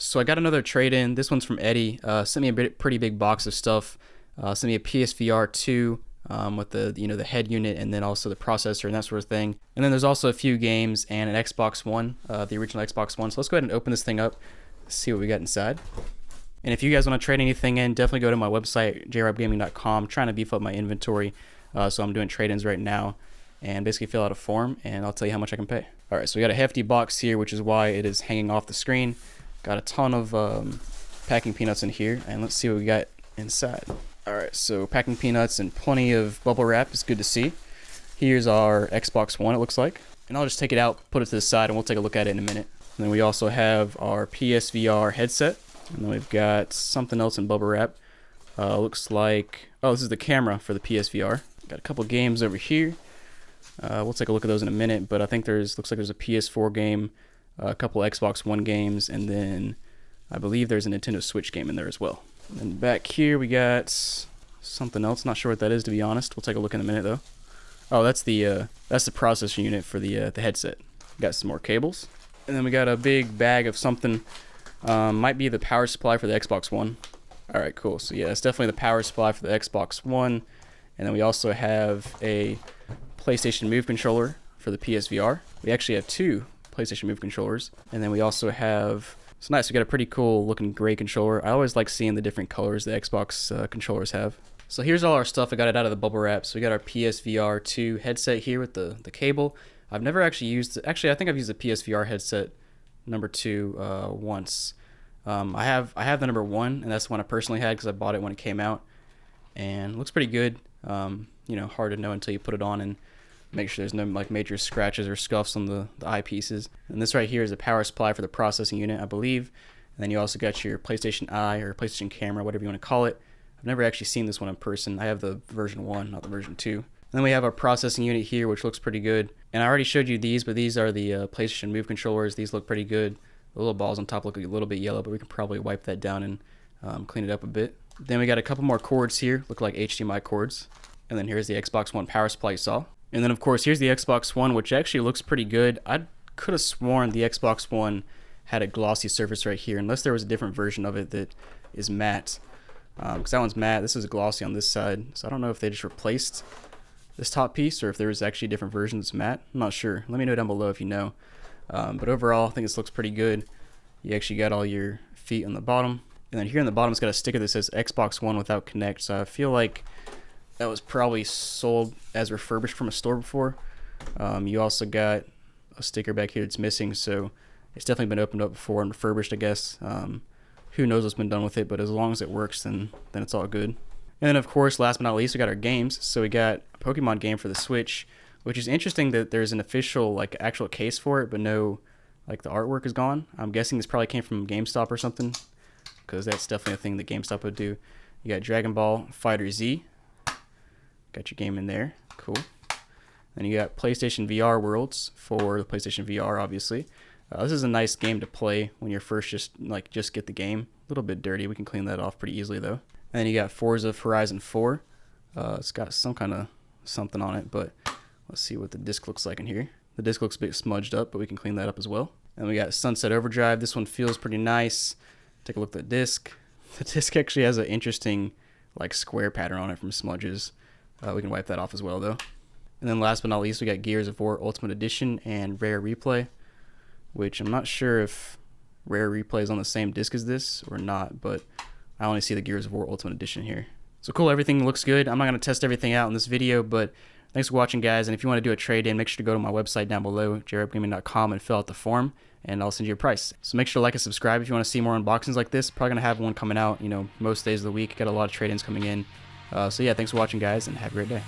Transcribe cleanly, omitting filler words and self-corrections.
So I got another trade in. This one's from Eddie. Sent me a pretty big box of stuff. Sent me a PSVR 2 with the head unit and then also the processor and that sort of thing. And then there's also a few games and an Xbox One, the original Xbox One. So let's go ahead and open this thing up, see what we got inside. And if you guys want to trade anything in, definitely go to my website, jrabgaming.com. Trying to beef up my inventory, so I'm doing trade-ins right now, and basically fill out a form, and I'll tell you how much I can pay. All right, so we got a hefty box here, which is why it is hanging off the screen. Got a ton of packing peanuts in here, and let's see what we got inside. All right, so packing peanuts and plenty of bubble wrap. It's good to see. Here's our Xbox One, it looks like. And I'll just take it out, put it to the side, and we'll take a look at it in a minute. And then we also have our PSVR headset. And then we've got something else in bubble wrap. Looks like, oh, this is the camera for the PSVR. Got a couple games over here. We'll take a look at those in a minute, but I think looks like there's a PS4 game, a couple Xbox One games, and then I believe there's a Nintendo Switch game in there as well. And then back here we got something else. Not sure what that is, to be honest. We'll take a look in a minute though. Oh, that's the processor unit for the headset. Got some more cables, and then we got a big bag of something. Might be the power supply for the Xbox One. Alright, cool. So yeah, it's definitely the power supply for the Xbox One. And then we also have a PlayStation Move controller for the PSVR. We actually have two PlayStation Move controllers. And then we also have, it's nice, we got a pretty cool looking gray controller. I always like seeing the different colors the Xbox controllers have. So here's all our stuff. I got it out of the bubble wrap. So we got our PSVR 2 headset here with the cable. I've never actually used, I think I've used the PSVR headset number 2 once. I have the number 1, and that's the one I personally had because I bought it when it came out, and it looks pretty good. Hard to know until you put it on and make sure there's no like major scratches or scuffs on the eyepieces. And this right here is a power supply for the processing unit, I believe. And then you also got your PlayStation Eye or PlayStation Camera, whatever you want to call it. I've never actually seen this one in person. I have the version 1, not the version 2. And then we have our processing unit here, which looks pretty good. And I already showed you these, but these are the PlayStation Move controllers. These look pretty good. The little balls on top look a little bit yellow, but we can probably wipe that down and clean it up a bit. Then we got a couple more cords here, look like HDMI cords. And then here's the Xbox One power supply you saw. And then of course here's the Xbox One, which actually looks pretty good. I could have sworn the Xbox One had a glossy surface right here, unless there was a different version of it that is matte. Because that one's matte, this is glossy on this side. So I don't know if they just replaced this top piece or if there was actually a different version that's matte. I'm not sure. Let me know down below if you know. But overall, I think this looks pretty good. You actually got all your feet on the bottom. And then here on the bottom, it's got a sticker that says Xbox One without Connect. So I feel like that was probably sold as refurbished from a store before. You also got a sticker back here that's missing. So it's definitely been opened up before and refurbished, I guess. Who knows what's been done with it, but as long as it works, then it's all good. And then, of course, last but not least, we got our games. So we got a Pokemon game for the Switch, which is interesting that there's an official, like, actual case for it, but no, like, the artwork is gone. I'm guessing this probably came from GameStop or something, because that's definitely a thing that GameStop would do. You got Dragon Ball Fighter Z. Got your game in there. Cool. Then you got PlayStation VR Worlds for the PlayStation VR, obviously. This is a nice game to play when you're first just get the game. A little bit dirty. We can clean that off pretty easily, though. And then you got Forza Horizon 4. It's got some kind of something on it, but let's see what the disc looks like in here. The disc looks a bit smudged up, but we can clean that up as well. And we got Sunset Overdrive. This one feels pretty nice. Take a look at the disc. The disc actually has an interesting like square pattern on it from smudges. We can wipe that off as well, though. And then last but not least, we got Gears of War Ultimate Edition and Rare Replay, which I'm not sure if Rare Replay is on the same disc as this or not, but I only see the Gears of War Ultimate Edition here. So cool, everything looks good. I'm not going to test everything out in this video, but thanks for watching, guys. And if you want to do a trade-in, make sure to go to my website down below, jrabgaming.com, and fill out the form, and I'll send you a price. So make sure to like and subscribe if you want to see more unboxings like this. Probably going to have one coming out, most days of the week. Got a lot of trade-ins coming in. So yeah, thanks for watching, guys, and have a great day.